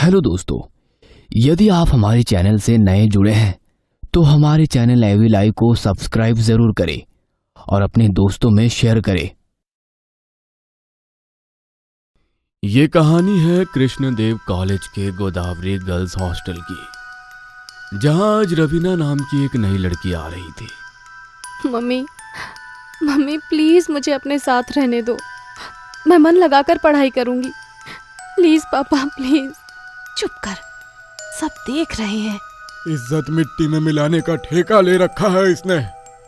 Hello दोस्तों, यदि आप हमारे चैनल से नए जुड़े हैं तो हमारे चैनल एवी लाइव को सब्सक्राइब जरूर करें और अपने दोस्तों में शेयर करें। ये कहानी है कृष्णदेव कॉलेज के गोदावरी गर्ल्स हॉस्टल की, जहां आज रवीना नाम की एक नई लड़की आ रही थी। मम्मी प्लीज मुझे अपने साथ रहने दो। मैं मन लगाकर पढ़ाई करूंगी। प्लीज पापा प्लीज। चुप कर, सब देख रहे हैं। इज्जत मिट्टी में मिलाने का ठेका ले रखा है इसने।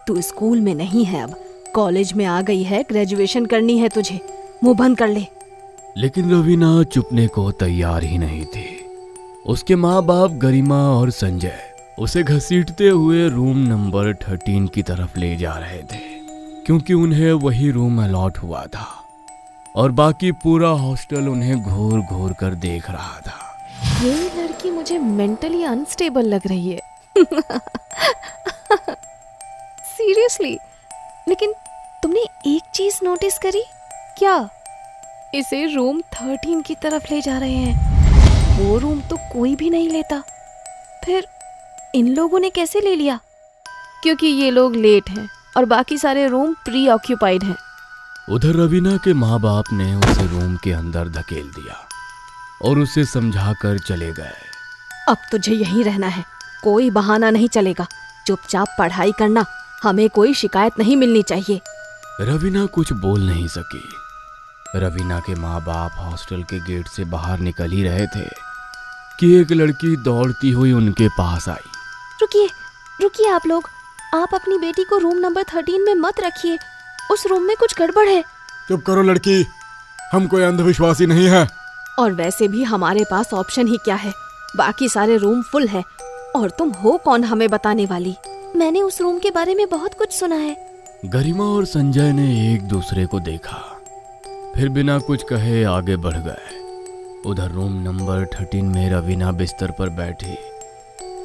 तू स्कूल में नहीं है, अब कॉलेज में आ गई है, ग्रेजुएशन करनी है तुझे, मुंह बंद कर ले। लेकिन रवीना चुपने को तैयार ही नहीं थी। उसके माँ बाप गरिमा और संजय उसे घसीटते हुए रूम नंबर 13 की तरफ ले जा रहे थे, क्योंकि उन्हें वही रूम अलॉट हुआ था और बाकी पूरा हॉस्टल उन्हें घूर घूर कर देख रहा था। ये लड़की मुझे मेंटली अनस्टेबल लग रही है। सीरियसली। लेकिन तुमने एक चीज नोटिस करी क्या? इसे रूम 13 की तरफ ले जा रहे हैं। वो रूम तो कोई भी नहीं लेता, फिर इन लोगों ने कैसे ले लिया? क्योंकि ये लोग लेट हैं और बाकी सारे रूम प्री ऑक्यूपाइड हैं। उधर रवीना के माँ बाप ने उसे रूम के अंदर धकेल दिया और उसे समझाकर चले गए। अब तुझे यहीं रहना है, कोई बहाना नहीं चलेगा। चुपचाप पढ़ाई करना, हमें कोई शिकायत नहीं मिलनी चाहिए। रवीना कुछ बोल नहीं सकी। रवीना के माँ बाप हॉस्टल के गेट से बाहर निकल ही रहे थे कि एक लड़की दौड़ती हुई उनके पास आई। रुकिए आप लोग, आप अपनी बेटी को रूम नंबर 13 में मत रखिए। उस रूम में कुछ गड़बड़ है। चुप करो लड़की, हम कोई अंधविश्वासी नहीं है। और वैसे भी हमारे पास ऑप्शन ही क्या है, बाकी सारे रूम फुल है। और तुम हो कौन हमें बताने वाली? मैंने उस रूम के बारे में बहुत कुछ सुना है। गरिमा और संजय ने एक दूसरे को देखा, फिर बिना कुछ कहे आगे बढ़ गए। उधर रूम नंबर 13 में रवीना बिस्तर पर बैठी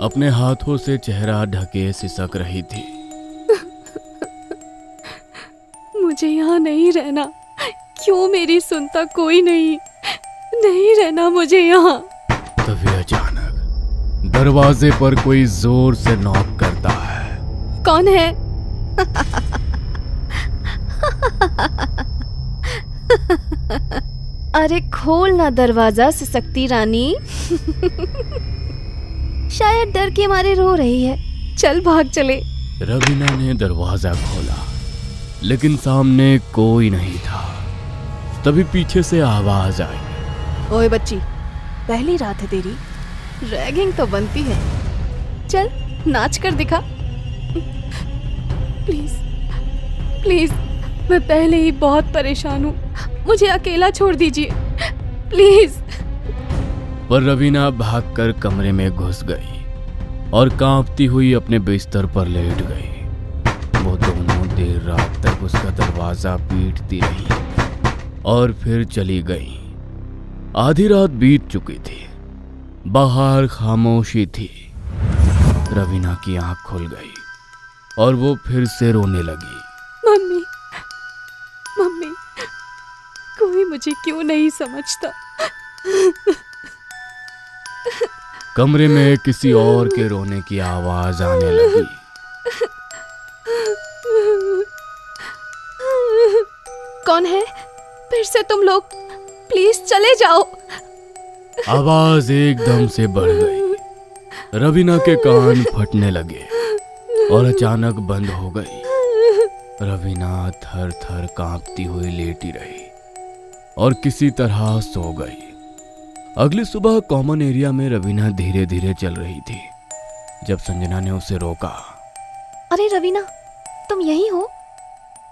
अपने हाथों से चेहरा ढके सिसक रही थी। मुझे यहाँ नहीं रहना। क्यों मेरी सुनता कोई नहीं रहना मुझे यहाँ। तभी अचानक दरवाजे पर कोई जोर से नॉक करता है। कौन है? अरे खोल ना दरवाजा सिसकती रानी। शायद डर के मारे रो रही है। चल भाग चले। रवीना ने दरवाजा खोला, लेकिन सामने कोई नहीं था। तभी पीछे से आवाज आई। ओए बच्ची, पहली रात है तेरी, रैगिंग तो बनती है। चल नाच कर दिखा। प्लीज, मैं पहले ही बहुत परेशान हूँ, मुझे अकेला छोड़ दीजिए प्लीज। पर रवीना भागकर कमरे में घुस गई और कांपती हुई अपने बिस्तर पर लेट गई। वो दोनों देर रात तक उसका दरवाजा पीटती रही और फिर चली गई। आधी रात बीत चुकी थी, बाहर खामोशी थी। रवीना की आंख खुल गई और वो फिर से रोने लगी। मम्मी, कोई मुझे क्यों नहीं समझता? कमरे में किसी और के रोने की आवाज आने लगी। कौन है? फिर से तुम लोग? प्लीज चले जाओ। आवाज एकदम से बढ़ गई। रवीना के कान फटने लगे और अचानक बंद हो गई। रवीना थर थर कांपती हुई लेटी रही और किसी तरह सो गई। अगली सुबह कॉमन एरिया में रवीना धीरे धीरे चल रही थी जब संजना ने उसे रोका। अरे रवीना, तुम यहीं हो?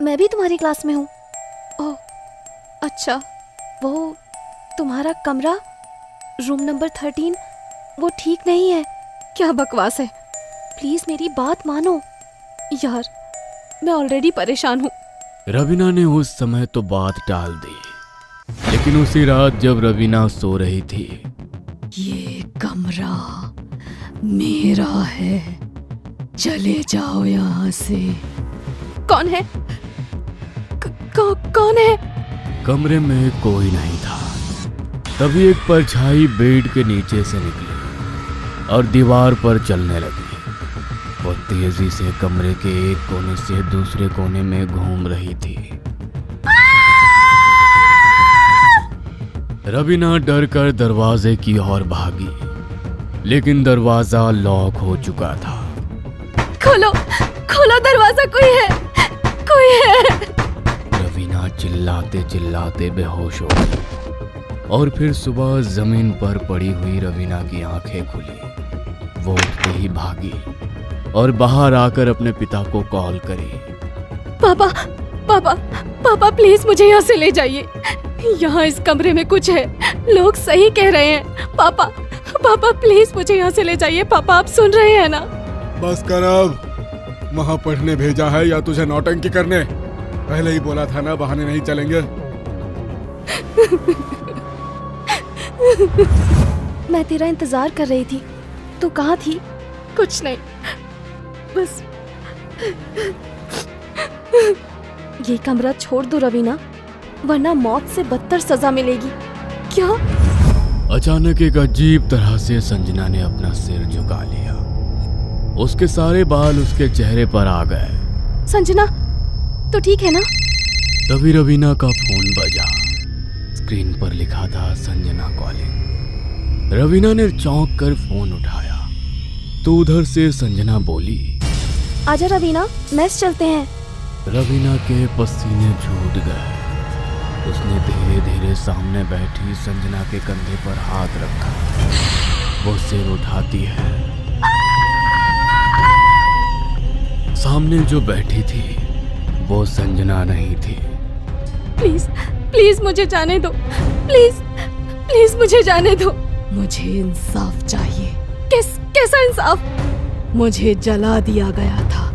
मैं भी तुम्हारी क्लास में हूँ। ओह अच्छा, वो तुम्हारा कमरा रूम नंबर 13 वो ठीक नहीं है। क्या बकवास है। प्लीज मेरी बात मानो यार, मैं ऑलरेडी परेशान हूँ। रवीना ने उस समय तो बात टाल दी, लेकिन उसी रात जब रवीना सो रही थी, ये कमरा मेरा है, चले जाओ यहाँ से। कौन है? कौन है? कमरे में कोई नहीं था। तभी एक परछाई बेड के नीचे से निकली और दीवार पर चलने लगी। वो तेजी से कमरे के एक कोने से दूसरे कोने में घूम रही थी। रवीना डर कर दरवाजे की ओर भागी, लेकिन दरवाजा लॉक हो चुका था। खोलो खोलो दरवाजा, कोई है, कोई है। रवीना चिल्लाते चिल्लाते बेहोश हो गई और फिर सुबह जमीन पर पड़ी हुई रवीना की आंखें खुली। वो उठते ही भागी और बाहर आकर अपने पिता को कॉल करी। पापा पापा पापा प्लीज मुझे यहाँ से ले जाइए। यहाँ इस कमरे में कुछ है, लोग सही कह रहे हैं। पापा पापा प्लीज मुझे यहाँ से ले जाइए। पापा आप सुन रहे हैं ना? बस कर अब, वहाँ पढ़ने भेजा है या तुझे नौटंकी करने? पहले ही बोला था ना, बहाने नहीं चलेंगे। मैं तेरा इंतजार कर रही थी, तू कहाँ थी? कुछ नहीं, बस ये कमरा छोड़ दो रवीना, वरना मौत से बदतर सजा मिलेगी। क्या? अचानक एक अजीब तरह से संजना ने अपना सिर झुका लिया। उसके सारे बाल उसके चेहरे पर आ गए। संजना तो ठीक है ना? तभी रवीना का फोन बजा। स्क्रीन पर लिखा था संजना कॉलिंग। रवीना ने चौंक कर फोन उठाया तो उधर से संजना बोली, आजा रवीना, मैस चलते हैं। रवीना के पसीने छूट गए। उसने धीरे धीरे सामने बैठी संजना के कंधे पर हाथ रखा। वो सिर उठाती है। सामने जो बैठी थी वो संजना नहीं थी। प्लीज प्लीज मुझे जाने दो, प्लीज प्लीज मुझे जाने दो। मुझे इंसाफ चाहिए। कैसा इंसाफ? मुझे जला दिया गया था,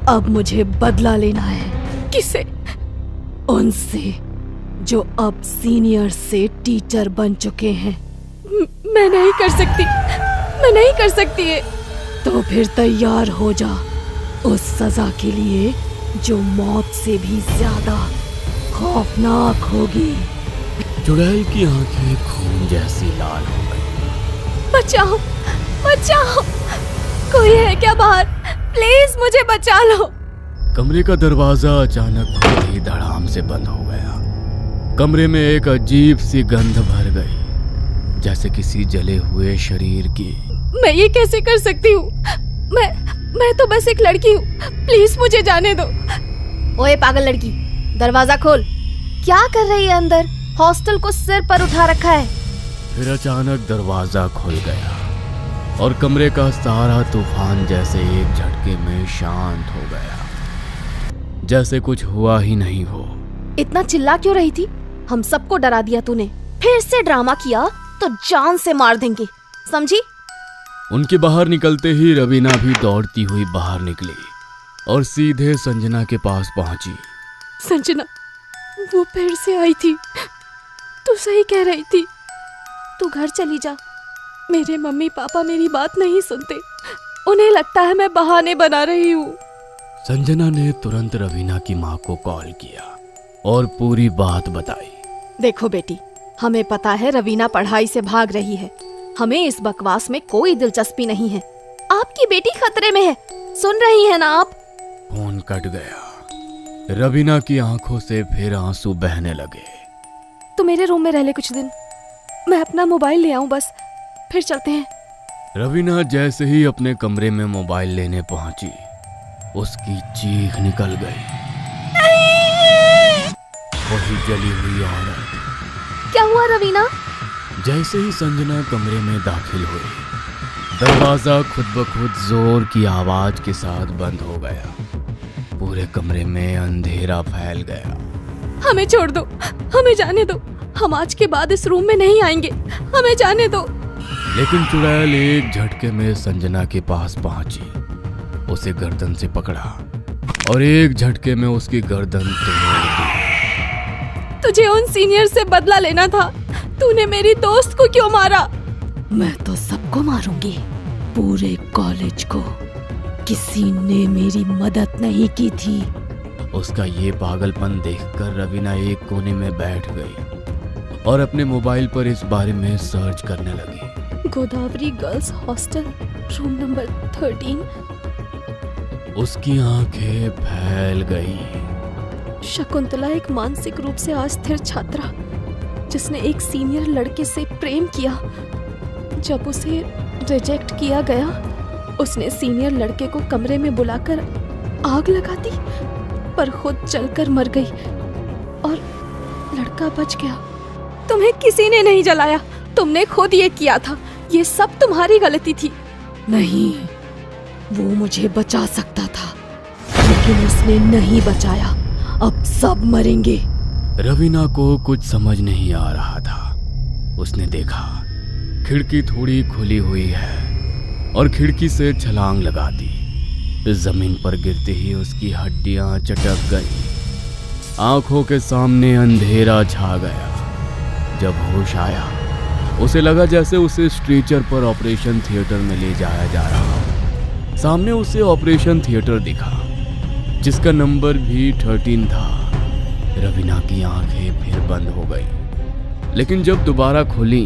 अब मुझे बदला लेना है। किससे? उनसे जो अब सीनियर से टीचर बन चुके हैं। मैं नहीं कर सकती, मैं नहीं कर सकती है। तो फिर तैयार हो जा उस सजा के लिए जो मौत से भी ज्यादा खौफनाक होगी। चुड़ैल की आंखें खून जैसी लाल हो गई। बचाओ बचाओ, कोई है क्या बाहर? प्लीज मुझे बचा लो। कमरे का दरवाजा अचानक खुद ही धड़ाम से बंद हो गया। कमरे में एक अजीब सी गंध भर गई, जैसे किसी जले हुए शरीर की। मैं ये कैसे कर सकती हूँ? मैं तो बस एक लड़की हूँ, प्लीज मुझे जाने दो। ओए पागल लड़की, दरवाजा खोल। क्या कर रही है अंदर? हॉस्टल को सिर पर उठा रखा है। फिर अचानक दरवाजा खुल गया और कमरे का सारा तूफान जैसे एक झटके में शांत हो गया, जैसे कुछ हुआ ही नहीं हो। इतना चिल्ला क्यों रही थी? हम सबको डरा दिया तूने। फिर से ड्रामा किया तो जान से मार देंगे, समझी? उनके बाहर निकलते ही रवीना भी दौड़ती हुई बाहर निकली और सीधे संजना के पास पहुंची। संजना, वो फिर से आई थी। तू सही कह रही थी, तू घर चली जा। मेरे मम्मी पापा मेरी बात नहीं सुनते, उन्हें लगता है मैं बहाने बना रही हूँ। संजना ने तुरंत रवीना की माँ को कॉल किया और पूरी बात बताई। देखो बेटी, हमें पता है रवीना पढ़ाई से भाग रही है, हमें इस बकवास में कोई दिलचस्पी नहीं है। आपकी बेटी खतरे में है, सुन रही है ना आप? फोन कट गया। रवीना की आंखों से फिर आंसू बहने लगे। तू मेरे रूम में रह ले कुछ दिन, मैं अपना मोबाइल ले आऊं बस, फिर चलते हैं। रवीना जैसे ही अपने कमरे में मोबाइल लेने पहुंची, उसकी चीख निकल गई। वही जली हुई औरत। क्या हुआ रवीना? जैसे ही संजना कमरे में दाखिल हुई, दरवाजा खुद ब खुद जोर की आवाज के साथ बंद हो गया। पूरे कमरे में अंधेरा फैल गया। हमें छोड़ दो, हमें जाने दो। हम आज के बाद इस रूम में नहीं आएंगे, हमें जाने दो। लेकिन चुड़ैल एक झटके में संजना के पास पहुंची, उसे गर्दन से पकड़ा और एक झटके में उसकी गर्दन तोड़ दी। तुझे उन सीनियर से बदला लेना था, तूने मेरी दोस्त को क्यों मारा? मैं तो सबको मारूंगी, पूरे कॉलेज को। किसी ने मेरी मदद नहीं की थी। उसका ये पागलपन देखकर रवीना एक कोने में बैठ गई और अपने मोबाइल पर इस बारे में सर्च करने लगी। Godavari girls hostel, room number 13। उसकी आंखें फैल गई। शकुंतला एक मानसिक रूप से अस्थिर छात्रा जिसने एक सीनियर लड़के से प्रेम किया। जब उसे रिजेक्ट किया गया, उसने सीनियर लड़के को कमरे में बुलाकर आग लगा दी, पर खुद जलकर मर गई और लड़का बच गया। तुम्हें किसी ने नहीं जलाया, तुमने खुद ये किया था। ये सब तुम्हारी गलती थी। नहीं, वो मुझे बचा सकता था, लेकिन उसने नहीं बचाया। अब सब मरेंगे। रवीना को कुछ समझ नहीं आ रहा था। उसने देखा खिड़की थोड़ी खुली हुई है और खिड़की से छलांग लगा दी। जमीन पर गिरते ही उसकी हड्डियां चटक गई। आंखों के सामने अंधेरा छा गया। जब होश आया, उसे लगा जैसे उसे स्ट्रेचर पर ऑपरेशन थिएटर में ले जाया जा रहा हो। सामने उसे ऑपरेशन थिएटर दिखा, जिसका नंबर भी 13 था। रवीना की आंखें फिर बंद हो गई, लेकिन जब दोबारा खुली,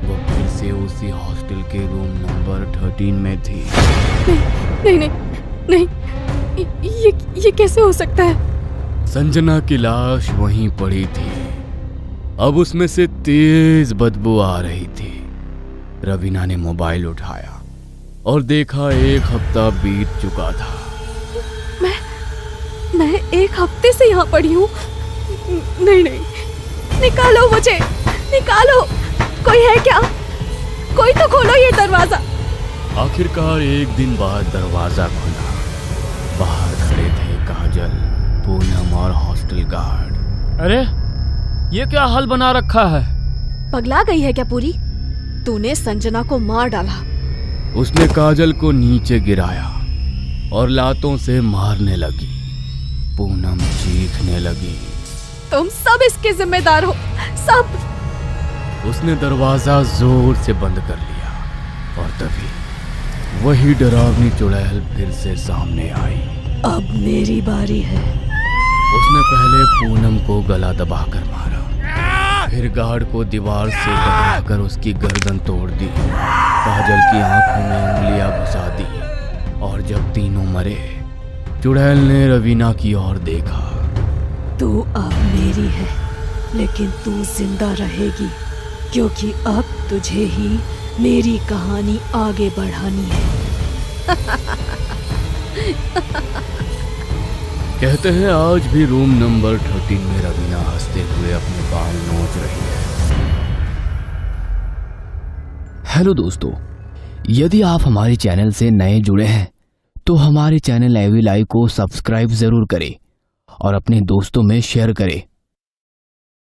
वो फिर से उसी हॉस्टल के रूम नंबर 13 में थी। नहीं नहीं नहीं, ये कैसे हो सकता है? संजना की लाश वहीं पड़ी थी। अब उसमें से तेज बदबू आ रही थी। रवीना ने मोबाइल उठाया और देखा 1 हफ्ता बीत चुका था। मैं 1 हफ्ते से यहाँ पड़ी हूँ। नहीं नहीं, निकालो मुझे, निकालो। कोई है क्या? कोई तो खोलो ये दरवाजा। आखिरकार एक दिन बाद दरवाजा खुला। बाहर खड़े थे काजल, पूनम और हॉस्टल गार्ड। अरे ये क्या हाल बना रखा है? पगला गई है क्या पूरी? तूने संजना को मार डाला। उसने काजल को नीचे गिराया और लातों से मारने लगी। पूनम चीखने लगी। तुम सब इसके जिम्मेदार हो, सब। उसने दरवाजा जोर से बंद कर लिया और तभी वही डरावनी चुड़ैल फिर से सामने आई। अब मेरी बारी है। उसने पहले पूनम को गला दबाकर मारा, फिर गार्ड को दीवार से टकराकर उसकी गर्दन तोड़ दी। काजल की आंखों में उंगलियां घुसा दी और जब तीनों मरे, चुड़ैल ने रवीना की ओर देखा। तू अब मेरी है, लेकिन तू जिंदा रहेगी, क्योंकि अब तुझे ही मेरी कहानी आगे बढ़ानी है। कहते हैं आज भी रूम नंबर 13 में रवीना हंसते हुए अपने बाल नोच रही है। हेलो दोस्तों, यदि आप हमारे चैनल से नए जुड़े हैं तो हमारे चैनल एवी लाइव को सब्सक्राइब जरूर करें और अपने दोस्तों में शेयर करें